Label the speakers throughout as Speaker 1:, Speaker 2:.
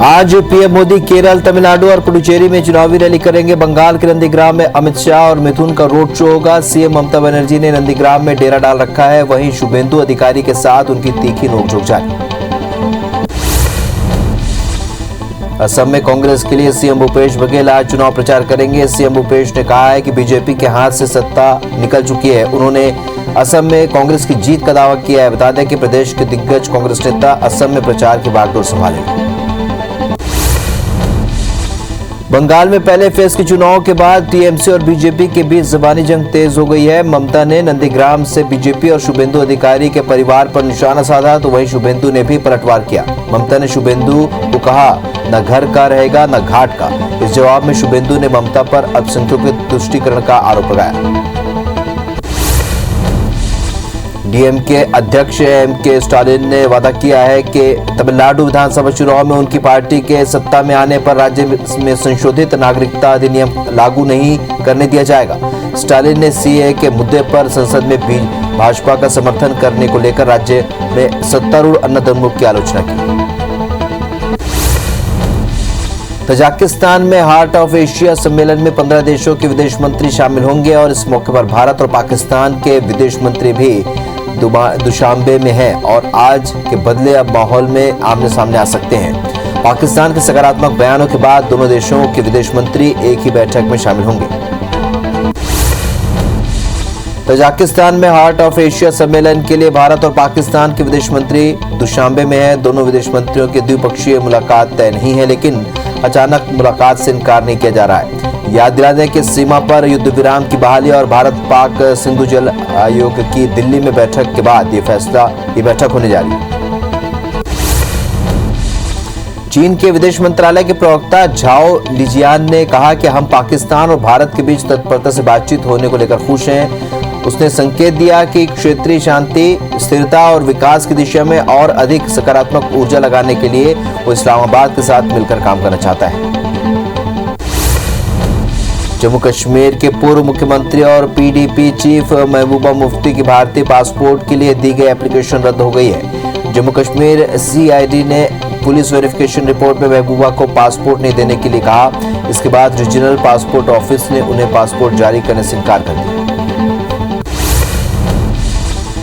Speaker 1: आज पीएम मोदी केरल, तमिलनाडु और पुडुचेरी में चुनावी रैली करेंगे। बंगाल के नंदीग्राम में अमित शाह और मिथुन का रोड शो होगा। सीएम ममता बनर्जी ने नंदीग्राम में डेरा डाल रखा है। वहीं शुभेंदु अधिकारी के साथ उनकी तीखी नोकझोंक जारी। असम में कांग्रेस के लिए सीएम भूपेश बघेल आज चुनाव प्रचार करेंगे। सीएम भूपेश ने कहा है कि बीजेपी के हाथ से सत्ता निकल चुकी है। उन्होंने असम में कांग्रेस की जीत का दावा किया है। बता दें कि प्रदेश के दिग्गज कांग्रेस नेता असम में प्रचार की बागडोर संभालेंगे। बंगाल में पहले फेज के चुनाव के बाद टीएमसी और बीजेपी के बीच ज़बानी जंग तेज हो गई है। ममता ने नंदीग्राम से बीजेपी और शुभेंदु अधिकारी के परिवार पर निशाना साधा, तो वहीं शुभेंदु ने भी पलटवार किया। ममता ने शुभेंदु को कहा, न घर का रहेगा न घाट का। इस जवाब में शुभेंदु ने ममता पर अल्पसंख्यकों के तुष्टीकरण का आरोप लगाया। डीएमके अध्यक्ष एमके स्टालिन ने वादा किया है कि तमिलनाडु विधानसभा चुनाव में उनकी पार्टी के सत्ता में आने पर राज्य में संशोधित नागरिकता अधिनियम लागू नहीं करने दिया जाएगा। स्टालिन ने सीए के मुद्दे पर संसद में भी भाजपा का समर्थन करने को लेकर राज्य में सत्तारूढ़ अन्नाद्रमुक की आलोचना की। तजाकिस्तान में हार्ट ऑफ एशिया सम्मेलन में 15 देशों के विदेश मंत्री शामिल होंगे और इस मौके पर भारत और पाकिस्तान के विदेश मंत्री भी दुशांबे में हैं और आज के बदले अब माहौल में आमने सामने आ सकते हैं। पाकिस्तान के सकारात्मक बयानों के बाद दोनों देशों के विदेश मंत्री एक ही बैठक में शामिल होंगे। तजाकिस्तान में हार्ट ऑफ एशिया सम्मेलन के लिए भारत और पाकिस्तान के विदेश मंत्री दुशांबे में हैं। दोनों विदेश मंत्रियों की द्विपक्षीय मुलाकात तय नहीं है, लेकिन अचानक मुलाकात से इनकार नहीं किया जा रहा है। याद दिला दें कि सीमा पर युद्ध विराम की बहाली और भारत पाक सिंधु जल आयोग की दिल्ली में बैठक के बाद ये बैठक होने जा रही है। चीन के विदेश मंत्रालय के प्रवक्ता झाओ लिजियान ने कहा कि हम पाकिस्तान और भारत के बीच तत्परता से बातचीत होने को लेकर खुश हैं। उसने संकेत दिया कि क्षेत्रीय शांति, स्थिरता और विकास की दिशा में और अधिक सकारात्मक ऊर्जा लगाने के लिए वो इस्लामाबाद के साथ मिलकर काम करना चाहता है। जम्मू कश्मीर के पूर्व मुख्यमंत्री और पीडीपी चीफ महबूबा मुफ्ती की भारतीय पासपोर्ट के लिए दी गई एप्लीकेशन रद्द हो गई है। जम्मू कश्मीर सीआईडी ने पुलिस वेरिफिकेशन रिपोर्ट में महबूबा को पासपोर्ट नहीं देने के लिए कहा। इसके बाद रीजनल पासपोर्ट ऑफिस ने उन्हें पासपोर्ट जारी करने से इनकार कर दिया।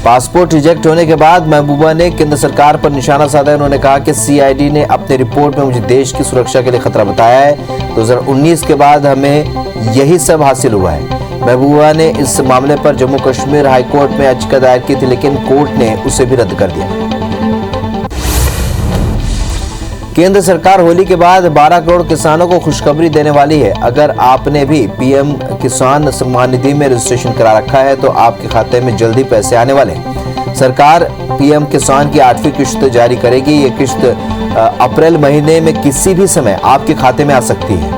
Speaker 1: पासपोर्ट रिजेक्ट होने के बाद महबूबा ने केंद्र सरकार पर निशाना साधा। उन्होंने कहा कि सीआईडी ने अपने रिपोर्ट में मुझे देश की सुरक्षा के लिए खतरा बताया है। 2019 के बाद हमें यही सब हासिल हुआ है। महबूबा ने इस मामले पर जम्मू कश्मीर हाईकोर्ट में याचिका दायर की थी, लेकिन कोर्ट ने उसे भी रद्द कर दिया। केंद्र सरकार होली के बाद 12 करोड़ किसानों को खुशखबरी देने वाली है। अगर आपने भी पीएम किसान सम्मान निधि में रजिस्ट्रेशन करा रखा है तो आपके खाते में जल्दी पैसे आने वाले हैं। सरकार पीएम किसान की 8वीं किश्त जारी करेगी। ये किश्त अप्रैल महीने में किसी भी समय आपके खाते में आ सकती है।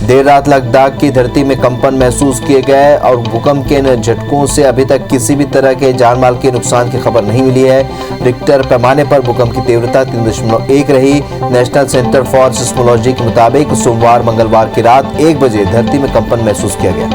Speaker 1: देर रात लद्दाख की धरती में कंपन महसूस किए गए और भूकंप के इन झटकों से अभी तक किसी भी तरह के जानमाल के नुकसान की खबर नहीं मिली है। रिक्टर पैमाने पर भूकंप की तीव्रता 3.1 रही। नेशनल सेंटर फॉर सिस्मोलॉजी के मुताबिक सोमवार मंगलवार की रात 1 बजे धरती में कंपन महसूस किया गया।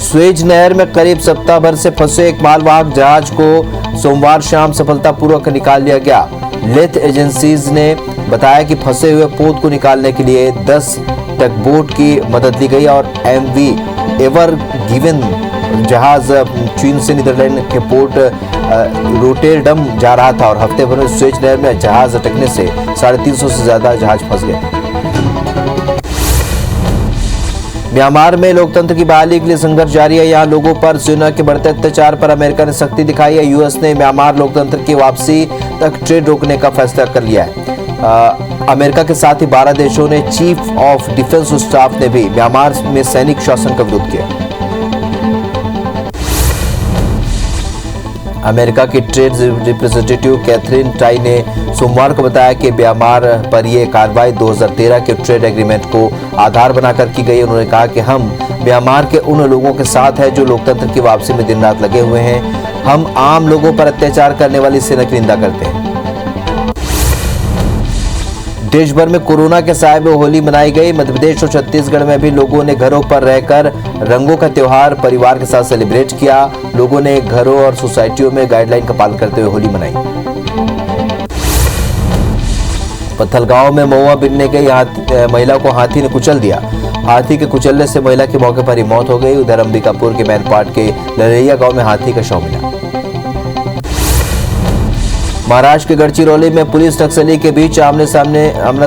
Speaker 1: स्वेज नहर में करीब सप्ताह भर से फंसे एक मालवाहक जहाज को सोमवार शाम सफलतापूर्वक निकाल लिया गया। लेथ एजेंसीज ने बताया कि फंसे हुए पोत को निकालने के लिए 10 टगबोट की मदद ली गई और एमवी एवर गिवन जहाज चीन से नीदरलैंड के पोर्ट रोटेरडम जा रहा था और हफ्ते भर में स्वेज नहर में जहाज अटकने से 350 से ज्यादा जहाज फंस गए। म्यांमार में लोकतंत्र की बहाली के लिए संघर्ष जारी है। यहाँ लोगों पर सेना के बढ़ते अत्याचार पर अमेरिका ने सख्ती दिखाई है। यूएस ने म्यांमार लोकतंत्र की वापसी तक ट्रेड रोकने का फैसला कर लिया है। अमेरिका के साथ ही 12 देशों ने चीफ ऑफ डिफेंस स्टाफ ने भी म्यांमार में सैनिक शासन का विरोध किया। अमेरिका की ट्रेड रिप्रेजेंटेटिव कैथरीन टाई ने सोमवार को बताया कि म्यांमार पर यह कार्रवाई 2013 के ट्रेड एग्रीमेंट को आधार बनाकर की गई। उन्होंने कहा कि हम म्यांमार के उन लोगों के साथ हैं जो लोकतंत्र की वापसी में दिन रात लगे हुए हैं। हम आम लोगों पर अत्याचार करने वाली सेना की निंदा करते हैं। देश भर में कोरोना के साए में होली मनाई गई। मध्य प्रदेश और छत्तीसगढ़ में भी लोगों ने घरों पर रहकर रंगों का त्योहार परिवार के साथ सेलिब्रेट किया। लोगों ने घरों और सोसाइटियों में गाइडलाइन का पालन करते हुए होली मनाई। पत्थलगांव में महुआ बीनने गई महिला को हाथी ने कुचल दिया। हाथी के कुचलने से महिला की मौके पर ही मौत हो गई। उधर अंबिकापुर के मैनपाट के ललैया गांव में हाथी का शव मिला। महाराष्ट्र के गढ़चिरौली में पुलिस नक्सली के बीच आमना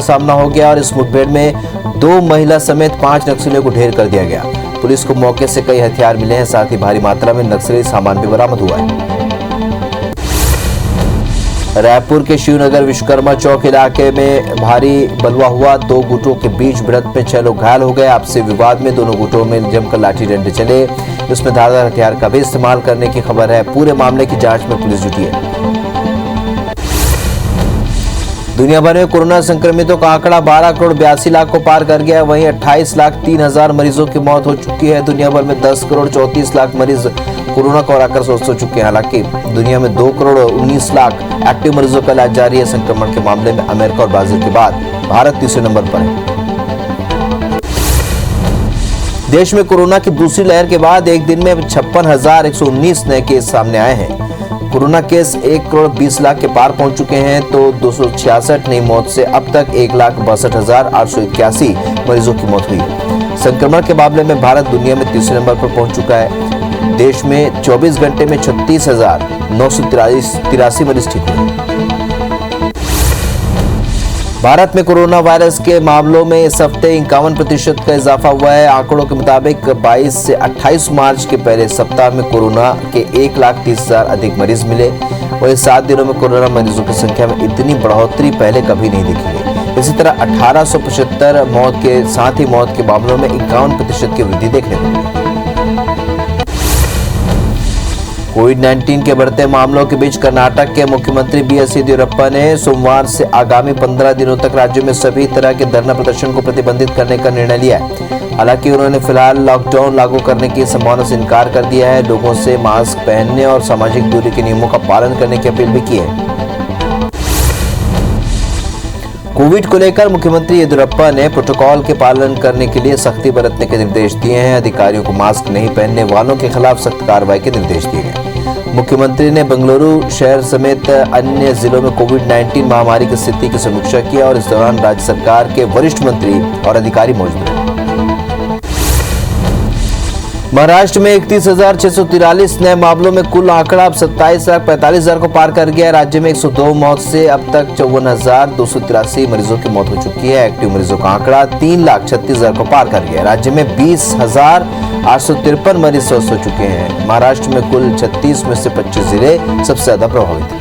Speaker 1: सामना हो गया और इस मुठभेड़ में 2 महिला समेत 5 नक्सलियों को ढेर कर दिया गया। पुलिस को मौके से कई हथियार मिले हैं, साथ ही भारी मात्रा में नक्सली सामान भी बरामद हुआ है। रायपुर के शिवनगर विश्वकर्मा चौक इलाके में भारी बलवा हुआ। 2 गुटों के बीच भिड़ंत में 6 लोग घायल हो गए। आपसी विवाद में दोनों गुटों में जमकर लाठी डंडे चले। इसमें धारदार हथियार का भी इस्तेमाल करने की खबर है। पूरे मामले की जांच में पुलिस जुटी है। दुनिया भर में कोरोना संक्रमितों का आंकड़ा 12 करोड़ 82 लाख को पार कर गया है। वहीं 28 लाख 3 हजार मरीजों की मौत हो चुकी है। दुनिया भर में 10 करोड़ 34 लाख मरीज कोरोना को हराकर स्वस्थ हो चुके हैं। हालांकि दुनिया में 2 करोड़ 19 लाख एक्टिव मरीजों का इलाज जारी है। संक्रमण के मामले में अमेरिका और ब्राजील के बाद भारत तीसरे नंबर पर है। देश में कोरोना की दूसरी लहर के बाद एक दिन में 56,119 नए केस सामने आए हैं। कोरोना केस 1 करोड़ 20 लाख के पार पहुंच चुके हैं तो 266 नई मौत से अब तक 1,62,881 मरीजों की मौत हुई है। संक्रमण के मामले में भारत दुनिया में तीसरे नंबर पर पहुंच चुका है। देश में 24 घंटे में 36,983 मरीज ठीक हुए। भारत में कोरोना वायरस के मामलों में इस हफ्ते 51% का इजाफा हुआ है। आंकड़ों के मुताबिक 22 से 28 मार्च के पहले सप्ताह में कोरोना के 1,30,000 अधिक मरीज मिले। वहीं 7 दिनों में कोरोना मरीजों की संख्या में इतनी बढ़ोतरी पहले कभी नहीं देखी गई। इसी तरह 1875 मौत के साथ ही मौत के मामलों में 51% की वृद्धि देखने को मिली। कोविड-19 के बढ़ते मामलों के बीच कर्नाटक के मुख्यमंत्री बीएस येदियुरप्पा ने सोमवार से आगामी 15 दिनों तक राज्य में सभी तरह के धरना प्रदर्शन को प्रतिबंधित करने का निर्णय लिया है। हालांकि उन्होंने फिलहाल लॉकडाउन लागू करने की संभावना से इनकार कर दिया है। लोगों से मास्क पहनने और सामाजिक दूरी के नियमों का पालन करने की अपील भी की है। कोविड को लेकर मुख्यमंत्री येदियुरप्पा ने प्रोटोकॉल के पालन करने के लिए सख्ती बरतने के निर्देश दिए हैं। अधिकारियों को मास्क नहीं पहनने वालों के खिलाफ सख्त कार्रवाई के निर्देश दिए गए। मुख्यमंत्री ने बेंगलुरु शहर समेत अन्य जिलों में कोविड-19 महामारी की स्थिति की समीक्षा की और इस दौरान राज्य सरकार के वरिष्ठ मंत्री और अधिकारी मौजूद रहे। महाराष्ट्र में 31,643 नए मामलों में कुल आंकड़ा अब 27,45,000 को पार कर गया है। राज्य में 102 मौत से अब तक 54,283 मरीजों की मौत हो चुकी है। एक्टिव मरीजों का आंकड़ा 3,36,000 को पार कर गया है। राज्य में 20,853 मरीज स्वस्थ हो चुके हैं। महाराष्ट्र में कुल 36 में से 25 जिले सबसे ज्यादा प्रभावित हैं।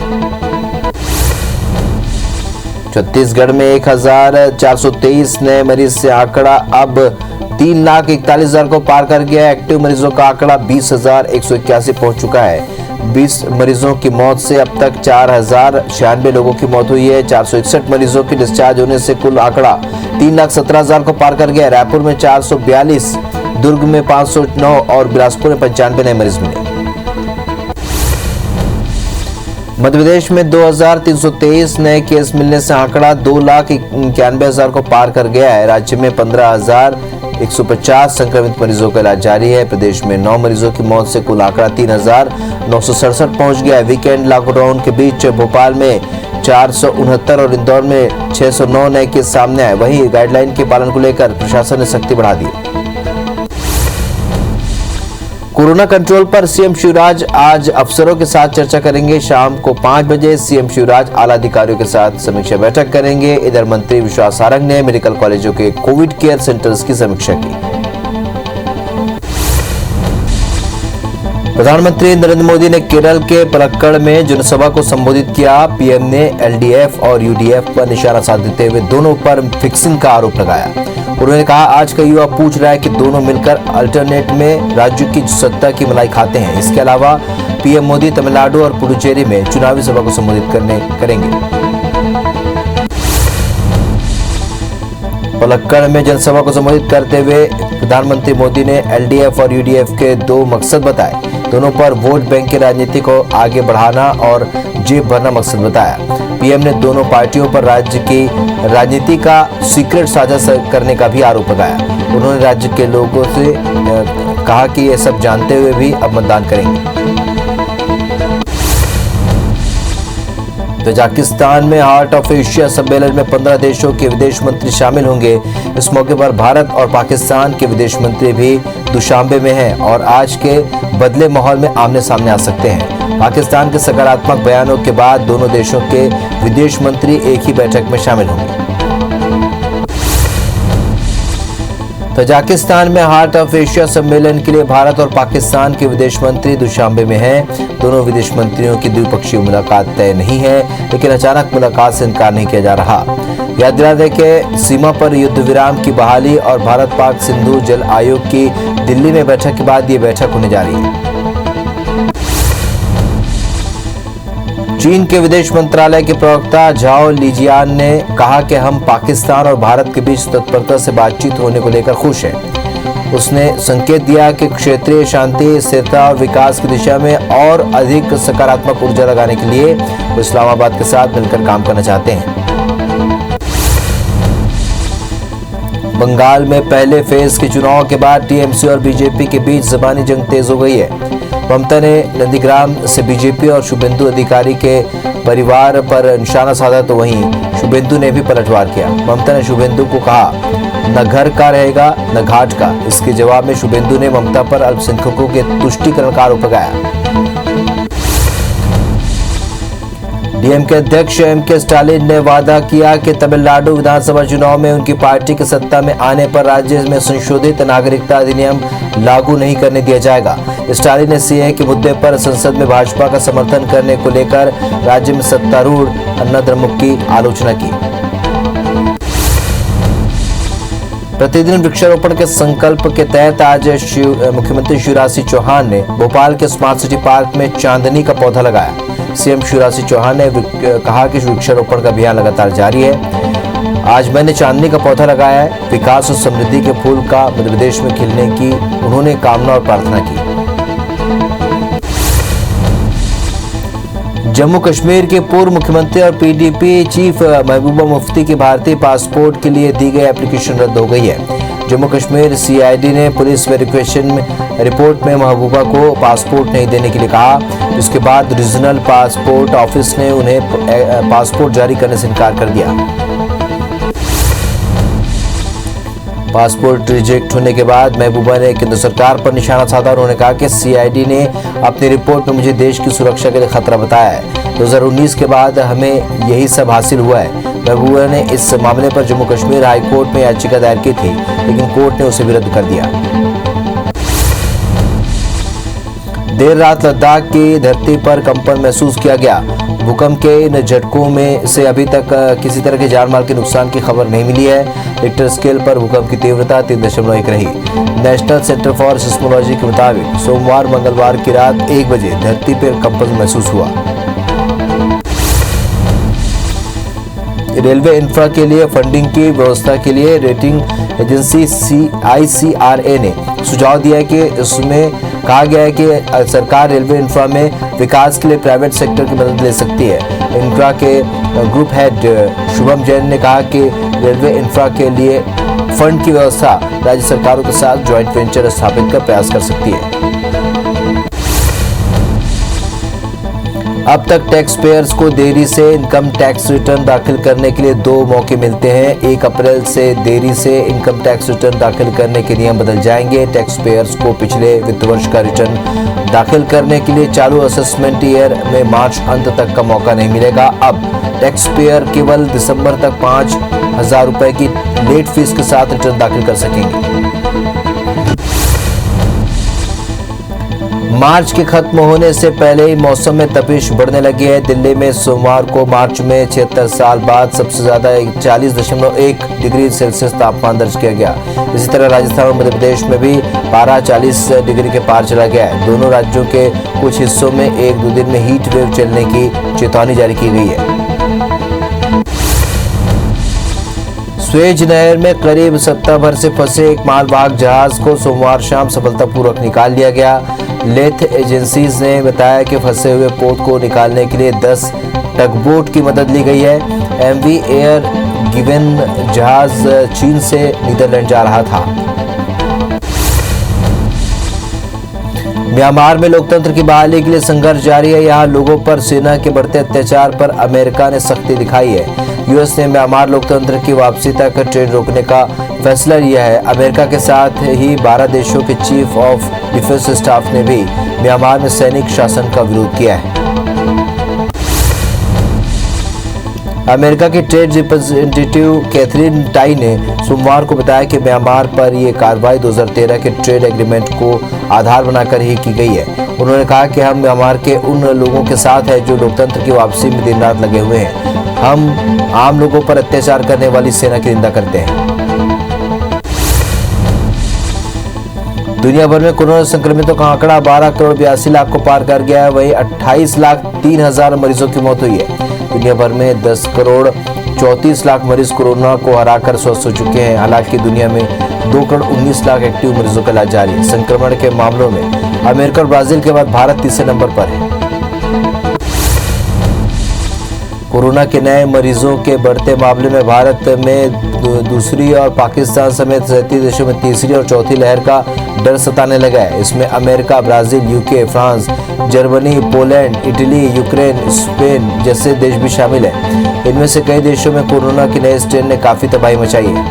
Speaker 1: छत्तीसगढ़ में 1,423 नए मरीज से आंकड़ा अब 3,41,000 को पार कर गया है। एक्टिव मरीजों का आंकड़ा 20,181 पहुंच चुका है। 20 मरीजों की मौत से अब तक 4,096 लोगों की मौत हुई है। 461 मरीजों की डिस्चार्ज होने से कुल आंकड़ा 3,17,000 को पार कर गया है। रायपुर में 442, दुर्ग में 509 और बिलासपुर में 95 नए मरीज मिले। मध्य प्रदेश में 2,323 नए केस मिलने से आंकड़ा 2,91,000 को पार कर गया है। राज्य में 15,150 संक्रमित मरीजों का इलाज जारी है। प्रदेश में 9 मरीजों की मौत से कुल आंकड़ा 3,967 पहुंच गया है। वीकेंड लॉकडाउन के बीच भोपाल में 469 और इंदौर में 609 नए केस सामने आए। वहीं गाइडलाइन के पालन को लेकर प्रशासन ने सख्ती बढ़ा दी। कोरोना कंट्रोल पर सीएम शिवराज आज अफसरों के साथ चर्चा करेंगे। शाम को 5 बजे सीएम शिवराज आला अधिकारियों के साथ समीक्षा बैठक करेंगे। इधर मंत्री विश्वास सारंग ने मेडिकल कॉलेजों के कोविड केयर सेंटर्स की समीक्षा की। प्रधानमंत्री नरेंद्र मोदी ने केरल के पलक्कड़ में जनसभा को संबोधित किया। पीएम ने एलडीएफ और यूडीएफ पर निशाना साधते हुए दोनों पर फिक्सिंग का आरोप लगाया। उन्होंने कहा, आज का युवा पूछ रहा है कि दोनों मिलकर अल्टरनेट में राज्य की सत्ता की मलाई खाते हैं। इसके अलावा पीएम मोदी तमिलनाडु और पुडुचेरी में चुनावी सभा को संबोधित करेंगे। पलक्कड़ में जनसभा को संबोधित करते हुए प्रधानमंत्री मोदी ने एलडीएफ और यूडीएफ के 2 मकसद बताए। दोनों पर वोट बैंक की राजनीति को आगे बढ़ाना और जेब भरना मकसद बताया। पीएम ने दोनों पार्टियों पर राज्य की राजनीति का सीक्रेट साझा करने का भी आरोप लगाया। उन्होंने राज्य के लोगों से कहा कि ये सब जानते हुए भी अब मतदान करेंगे। तजाकिस्तान में हार्ट ऑफ एशिया सम्मेलन में 15 देशों के विदेश मंत्री शामिल होंगे। इस मौके पर भारत और पाकिस्तान के विदेश मंत्री भी दुशांबे में हैं और आज के बदले माहौल में आमने सामने आ सकते हैं। पाकिस्तान के सकारात्मक बयानों के बाद दोनों देशों के विदेश मंत्री एक ही बैठक में शामिल होंगे। तजाकिस्तान में हार्ट ऑफ एशिया सम्मेलन के लिए भारत और पाकिस्तान के विदेश मंत्री दुशांबे में हैं। दोनों विदेश मंत्रियों की द्विपक्षीय मुलाकात तय नहीं है, लेकिन अचानक मुलाकात से इनकार नहीं किया जा रहा। याद दिला दें कि सीमा पर युद्ध विराम की बहाली और भारत पाक सिंधु जल आयोग की दिल्ली में बैठक के बाद ये बैठक होने जा रही है। चीन के विदेश मंत्रालय के प्रवक्ता झाओ लिजियान ने कहा कि हम पाकिस्तान और भारत के बीच तत्परता से बातचीत होने को लेकर खुश हैं। उसने संकेत दिया कि क्षेत्रीय शांति, स्थिरता और विकास की दिशा में और अधिक सकारात्मक ऊर्जा लगाने के लिए वो इस्लामाबाद के साथ मिलकर काम करना चाहते हैं। बंगाल में पहले फेज के चुनाव के बाद टीएमसी और बीजेपी के बीच ज़बानी जंग तेज हो गई है। ममता ने नंदीग्राम से बीजेपी और शुभेंदु अधिकारी के परिवार पर निशाना साधा, तो वहीं शुभेंदु ने भी पलटवार किया। ममता ने शुभेंदु को कहा, न घर का रहेगा न घाट का। इसके जवाब में शुभेंदु ने ममता पर अल्पसंख्यकों के तुष्टीकरण का आरोप लगाया। डीएमके अध्यक्ष एमके स्टालिन ने वादा किया कि तमिलनाडु विधानसभा चुनाव में उनकी पार्टी की सत्ता में आने पर राज्य में संशोधित नागरिकता अधिनियम लागू नहीं करने दिया जाएगा। स्टालिन ने सीएए के मुद्दे पर संसद में भाजपा का समर्थन करने को लेकर राज्य में सत्तारूढ़ अन्ना द्रमुक की आलोचना की। प्रतिदिन वृक्षारोपण के संकल्प के तहत आज मुख्यमंत्री शिवराज सिंह चौहान ने भोपाल के स्मार्ट सिटी पार्क में चांदनी का पौधा लगाया। सीएम शिवराज सिंह चौहान ने कहा कि वृक्षारोपण का अभियान लगातार जारी है। आज मैंने चांदनी का पौधा लगाया है। विकास और समृद्धि के फूल का मध्य प्रदेश में खिलने की उन्होंने कामना और प्रार्थना की। जम्मू कश्मीर के पूर्व मुख्यमंत्री और पीडीपी चीफ महबूबा मुफ्ती की भारतीय पासपोर्ट के लिए दी गई एप्लीकेशन रद्द हो गई है। जम्मू कश्मीर सीआईडी ने पुलिस वेरिफिकेशन रिपोर्ट में महबूबा को पासपोर्ट नहीं देने के लिए कहा, जिसके बाद रीजनल पासपोर्ट ऑफिस ने उन्हें पासपोर्ट जारी करने से इनकार कर दिया। पासपोर्ट रिजेक्ट होने के बाद महबूबा ने केंद्र सरकार पर निशाना साधा। उन्होंने कहा कि सीआईडी ने अपनी रिपोर्ट में मुझे देश की सुरक्षा के लिए खतरा बताया है। 2019 के बाद हमें यही सब हासिल हुआ है। महबूबा ने इस मामले पर जम्मू कश्मीर हाई कोर्ट में याचिका दायर की थी, लेकिन कोर्ट ने उसे भी रद्द कर दिया। देर रात लद्दाख की धरती पर कंपन महसूस किया गया। भूकंप के इन झटकों में से अभी तक किसी तरह के जानमाल के नुकसान की खबर नहीं मिली है। रिक्टर स्केल पर भूकंप की तीव्रता 3.1 रही। नेशनल सेंटर फॉर सिस्मोलॉजी के मुताबिक सोमवार मंगलवार की रात 1 बजे धरती पर कंपन महसूस हुआ। रेलवे इंफ्रा के लिए फंडिंग की व्यवस्था के लिए रेटिंग एजेंसी ICRA ने सुझाव दिया है कि इसमें कहा गया है कि सरकार रेलवे इंफ्रा में विकास के लिए प्राइवेट सेक्टर की मदद ले सकती है। इंफ्रा के ग्रुप हेड शुभम जैन ने कहा कि रेलवे इंफ्रा के लिए फंड की व्यवस्था राज्य सरकारों के साथ ज्वाइंट वेंचर स्थापित कर प्रयास कर सकती है। अब तक टैक्स पेयर्स को देरी से इनकम टैक्स रिटर्न दाखिल करने के लिए 2 मौके मिलते हैं। 1 अप्रैल से देरी से इनकम टैक्स रिटर्न दाखिल करने के नियम बदल जाएंगे। टैक्स पेयर्स को पिछले वित्त वर्ष का रिटर्न दाखिल करने के लिए चालू असेसमेंट ईयर में मार्च अंत तक का मौका नहीं मिलेगा। अब टैक्स पेयर केवल दिसंबर तक 5,000 रुपए की लेट फीस के साथ रिटर्न दाखिल कर सकेंगे। मार्च के खत्म होने से पहले ही मौसम में तपिश बढ़ने लगी है। दिल्ली में सोमवार को मार्च में 76 साल बाद सबसे ज्यादा 40.1 डिग्री सेल्सियस तापमान दर्ज किया गया। इसी तरह राजस्थान और मध्य प्रदेश में भी पारा 40 डिग्री के पार चला गया है। दोनों राज्यों के कुछ हिस्सों में 1-2 दिन में हीट वेव चलने की चेतावनी जारी की गई है। स्वेज नहर में करीब सप्ताह भर से फंसे एक मालवाहक जहाज को सोमवार शाम सफलतापूर्वक निकाल लिया गया। लेथ एजेंसीज ने बताया कि फंसे हुए पोत को निकालने के लिए 10 टगबोट की मदद ली गई है। एमवी एयर गिवन जहाज चीन से नीदरलैंड जा रहा था। म्यांमार में लोकतंत्र की बहाली के लिए संघर्ष जारी है। यहाँ लोगों पर सेना के बढ़ते अत्याचार पर अमेरिका ने सख्ती दिखाई है। यूएस ने म्यांमार लोकतंत्र की वापसी तक ट्रेन रोकने का फैसला लिया है। अमेरिका के साथ ही 12 देशों के चीफ ऑफ डिफेंस स्टाफ ने भी म्यांमार में सैनिक शासन का विरोध किया है। अमेरिका की ट्रेड रिप्रेजेंटेटिव कैथरीन टाई ने सोमवार को बताया कि म्यांमार पर यह कार्रवाई 2013 के ट्रेड एग्रीमेंट को आधार बनाकर ही की गई है। उन्होंने कहा कि हम म्यांमार के उन लोगों के साथ हैं जो लोकतंत्र की वापसी में दिन रात लगे हुए हैं। हम आम लोगों पर अत्याचार करने वाली सेना की निंदा करते हैं। दुनिया भर में कोरोना संक्रमितों का आंकड़ा 12 करोड़ 82 लाख को पार कर गया है। वहीं 28 लाख 3 हजार मरीजों की मौत हुई है। दुनिया भर में 10 करोड़ 34 लाख मरीज कोरोना को हराकर स्वस्थ हो चुके हैं। हालांकि दुनिया में 2 करोड़ 19 लाख एक्टिव मरीजों का इलाज जारी है। संक्रमण के मामलों में अमेरिका और ब्राजील के बाद भारत तीसरे नंबर पर है। कोरोना के नए मरीजों के बढ़ते मामले में भारत में दूसरी और पाकिस्तान समेत 37 देशों में तीसरी और चौथी लहर का डर सताने लगा है। इसमें America, Brazil, UK, France, Germany, Poland, Italy, Ukraine, Spain जैसे देश भी शामिल हैं। इनमें से कई देशों में कोरोना के नए स्ट्रेन ने काफी तबाही मचाई है।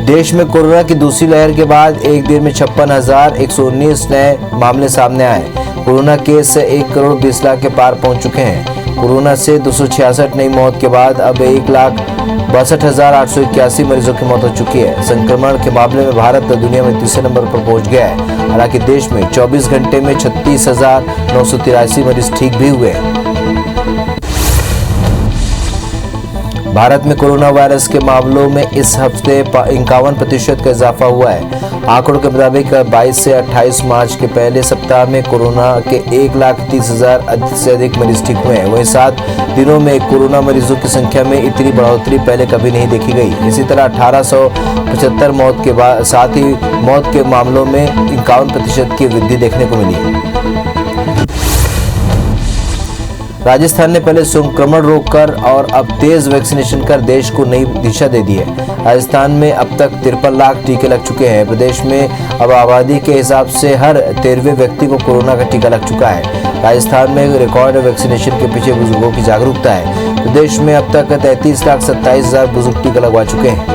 Speaker 1: देश में कोरोना की दूसरी लहर के बाद एक दिन में 56,119 नए मामले सामने आए। कोरोना केस 1 करोड़ 20 लाख के पार पहुंच चुके हैं। कोरोना से 266 नई मौत के बाद अब 1,62,881 मरीजों की मौत हो चुकी है। संक्रमण के मामले में भारत दुनिया में तीसरे नंबर पर पहुंच गया है। हालांकि देश में 24 घंटे में 36,983 मरीज ठीक भी हुए हैं। भारत में कोरोना वायरस के मामलों में इस हफ्ते 51% का इजाफा हुआ है। आंकड़ों के मुताबिक 22 से 28 मार्च के पहले सप्ताह में कोरोना के 1,30,000 से अधिक मरीज ठीक हुए हैं। वहीं 7 दिनों में कोरोना मरीजों की संख्या में इतनी बढ़ोतरी पहले कभी नहीं देखी गई। इसी तरह 1875 मौत के बाद साथ ही मौत के मामलों में 51% की वृद्धि देखने को मिली। राजस्थान ने पहले संक्रमण रोककर और अब तेज वैक्सीनेशन कर देश को नई दिशा दे दी है। राजस्थान में अब तक 53 लाख टीके लग चुके हैं। प्रदेश में अब आबादी के हिसाब से हर 13वें व्यक्ति को कोरोना का टीका लग चुका है। राजस्थान में रिकॉर्ड वैक्सीनेशन के पीछे बुजुर्गों की जागरूकता है। प्रदेश में अब तक 33,27,000 बुजुर्ग टीका लगवा चुके हैं।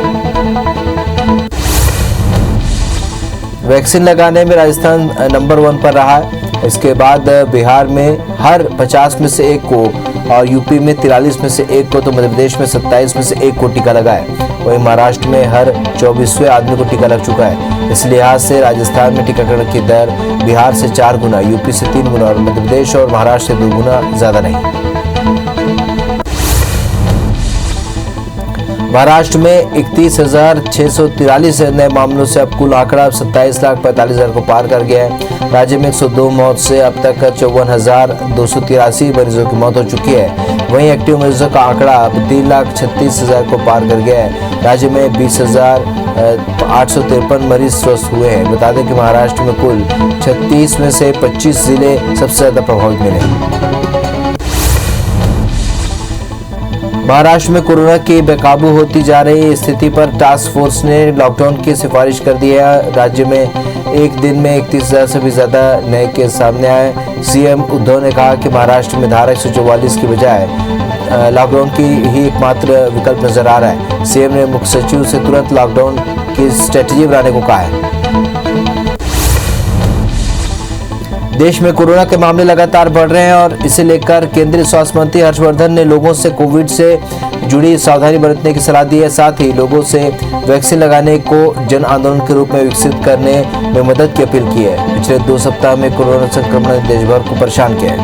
Speaker 1: वैक्सीन लगाने में राजस्थान नंबर 1 पर रहा है। इसके बाद बिहार में हर 50 में से 1 को और यूपी में 43 में से 1 को तो मध्य प्रदेश में 27 में से 1 को टीका लगा है। वहीं महाराष्ट्र में हर 24वें आदमी को टीका लग चुका है। इस लिहाज से राजस्थान में टीकाकरण की दर बिहार से 4 गुना, यूपी से 3 गुना और मध्य प्रदेश और महाराष्ट्र से 2 गुना ज्यादा नहीं। महाराष्ट्र में 31,643 नए मामलों से अब कुल आंकड़ा 27,45,000 को पार कर गया है। राज्य में 102 मौत से अब तक 54,283 मरीजों की मौत हो चुकी है। वहीं एक्टिव मरीजों का आंकड़ा अब 3,36,000 को पार कर गया है। राज्य में 20,853 मरीज स्वस्थ हुए हैं। बता दें कि महाराष्ट्र में कुल 36 में से 25 जिले सबसे ज्यादा प्रभावित मिले। महाराष्ट्र में कोरोना की बेकाबू होती जा रही स्थिति पर टास्क फोर्स ने लॉकडाउन की सिफारिश कर दी है। राज्य में एक दिन में 31,000 से भी ज्यादा नए केस सामने आए। सीएम उद्धव ने कहा कि महाराष्ट्र में धारा 144 की बजाय लॉकडाउन की ही एकमात्र विकल्प नजर आ रहा है। सीएम ने मुख्य सचिव से तुरंत लॉकडाउन की स्ट्रेटेजी बनाने को कहा है। देश में कोरोना के मामले लगातार बढ़ रहे हैं और इसे लेकर केंद्रीय स्वास्थ्य मंत्री हर्षवर्धन ने लोगों से कोविड से जुड़ी सावधानी बरतने की सलाह दी है। साथ ही लोगों से वैक्सीन लगाने को जन आंदोलन के रूप में विकसित करने में मदद की अपील की है। पिछले 2 सप्ताह में कोरोना संक्रमण ने देश भर को परेशान किया है।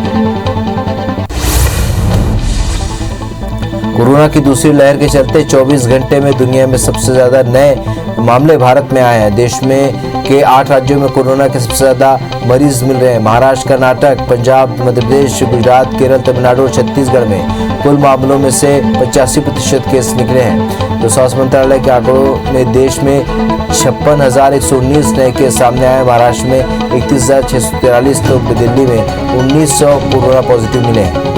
Speaker 1: कोरोना की दूसरी लहर के चलते 24 घंटे में दुनिया में सबसे ज्यादा नए मामले भारत में आए हैं। देश में के 8 राज्यों में कोरोना के सबसे ज्यादा मरीज मिल रहे हैं। महाराष्ट्र, कर्नाटक, पंजाब, मध्य प्रदेश, गुजरात, केरल, तमिलनाडु और छत्तीसगढ़ में कुल मामलों में से 85% केस निकले हैं। तो स्वास्थ्य मंत्रालय के आंकड़ों में देश में 56,119 नए केस सामने आए। महाराष्ट्र में 31,643 तो दिल्ली में 1900 कोरोना पॉजिटिव मिले हैं।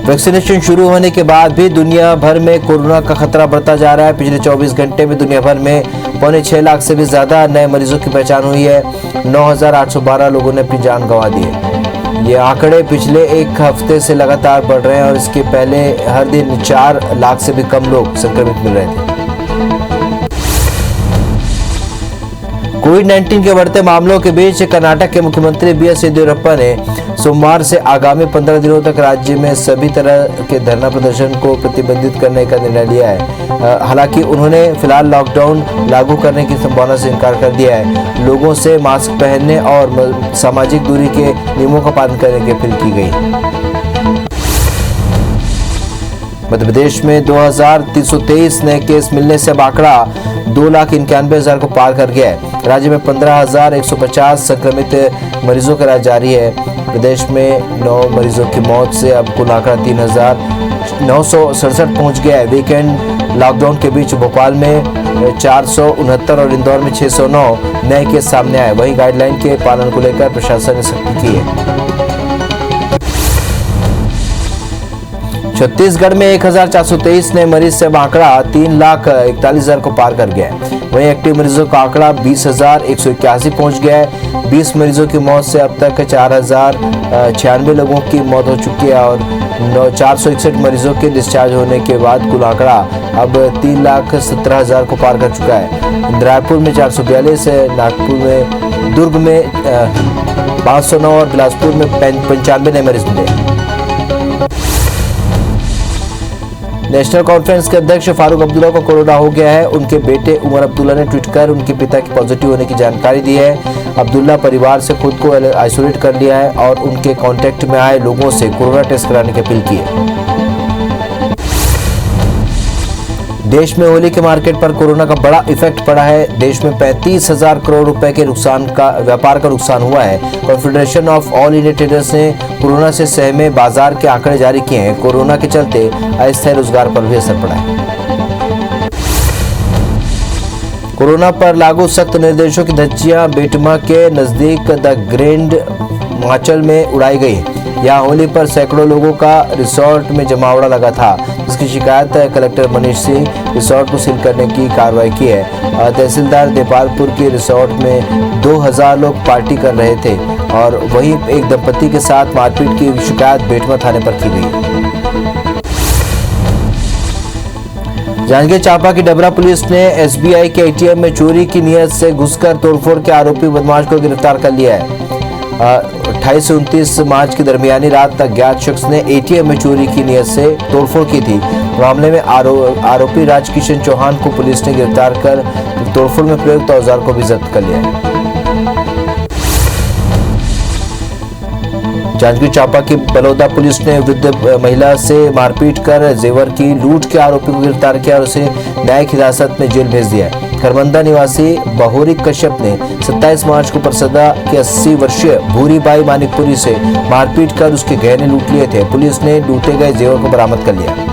Speaker 1: वैक्सीनेशन शुरू होने के बाद भी दुनिया भर में कोरोना का खतरा बढ़ता जा रहा है। पिछले 24 घंटे में दुनिया भर में 6.25 लाख से भी ज्यादा नए मरीजों की पहचान हुई है। 9,812 लोगों ने अपनी जान गंवा दी है। ये आंकड़े पिछले एक हफ्ते से लगातार बढ़ रहे हैं और इसके पहले हर दिन 4 लाख से भी कम लोग संक्रमित मिल रहे थे। कोविड-19 के बढ़ते मामलों के बीच कर्नाटक के मुख्यमंत्री बीएस येदियुरप्पा ने सोमवार से आगामी 15 दिनों तक राज्य में सभी तरह के धरना प्रदर्शन को प्रतिबंधित करने का निर्णय लिया है। हालांकि उन्होंने फिलहाल लॉकडाउन लागू करने की संभावना से इनकार कर दिया है। लोगों से मास्क पहनने और सामाजिक दूरी के नियमों का पालन करने की अपील की गई। मध्य प्रदेश में 2,323 नए केस मिलने से अब आंकड़ा 2,91,000 को पार कर गया है। राज्य में 15,150 संक्रमित मरीजों का इलाज जारी है। प्रदेश में 9 मरीजों की मौत से अब कुल आंकड़ा 3,967 पहुंच गया है। वीकेंड लॉकडाउन के बीच भोपाल में 469 और इंदौर में 609 नए केस सामने आए। वहीं गाइडलाइन के पालन को लेकर प्रशासन ने सख्ती की है। छत्तीसगढ़ में 1,423 नए मरीज से आंकड़ा 3,41,000 को पार कर गया है। वहीं एक्टिव मरीजों का आंकड़ा 20,181 पहुंच गया है। 20 मरीजों की मौत से अब तक 4,096 लोगों की मौत हो चुकी है और 461 मरीजों के डिस्चार्ज होने के बाद कुल आंकड़ा अब 3,17,000 को पार कर चुका है। रायपुर में 442 है, नागपुर में, दुर्ग में 509 और बिलासपुर में 95 नए मरीज मिले। नेशनल कॉन्फ्रेंस के अध्यक्ष फारूक अब्दुल्ला को कोरोना हो गया है। उनके बेटे उमर अब्दुल्ला ने ट्वीट कर उनके पिता की पॉजिटिव होने की जानकारी दी है। अब्दुल्ला परिवार से खुद को आइसोलेट कर लिया है और उनके कांटेक्ट में आए लोगों से कोरोना टेस्ट कराने की अपील की है। देश में होली के मार्केट पर कोरोना का बड़ा इफेक्ट पड़ा है। देश में 35,000 करोड़ रुपए के व्यापार का नुकसान हुआ है। Confederation of all India traders ने कोरोना से सहमे बाजार के आंकड़े जारी किए हैं। कोरोना के चलते अस्थायी रोजगार पर भी असर पड़ा है। कोरोना पर लागू सख्त निर्देशों की धज्जियां बेटमा के नजदीक द ग्रैंड हिमाचल में उड़ाई गई। यहाँ होली पर सैकड़ों लोगों का रिसोर्ट में जमावड़ा लगा था, जिसकी शिकायत कलेक्टर मनीष सिंह रिसोर्ट को सील करने की कार्रवाई की है। तहसीलदार देपालपुर के रिसोर्ट में 2,000 लोग पार्टी कर रहे थे और वहीं एक दंपति के साथ मारपीट की शिकायत बेटमा थाने पर की गई। जांजगीर चांपा की डबरा पुलिस ने एसबीआई के एटीएम में चोरी की नीयत से घुसकर तोड़फोड़ के आरोपी बदमाश को गिरफ्तार कर लिया है। 28 से 29 मार्च की दरमियानी रात तक ज्ञात शख्स ने एटीएम में चोरी की नीयत से तोड़फोड़ की थी। मामले में आरोपी राजकिशन चौहान को पुलिस ने गिरफ्तार कर तोड़फोड़ में प्रयुक्त औजार को भी जब्त कर लिया है। जांजगीर चांपा की बलौदा पुलिस ने वृद्ध महिला से मारपीट कर जेवर की लूट के आरोपी को गिरफ्तार किया और उसे न्यायिक हिरासत में जेल भेज दिया है। खरबंदा निवासी बहोरी कश्यप ने 27 मार्च को परसदा के 80 वर्षीय भूरीबाई मानिकपुरी से मारपीट कर उसके गहने लूट लिए थे। पुलिस ने लूटे गए जेवर को बरामद कर लिया।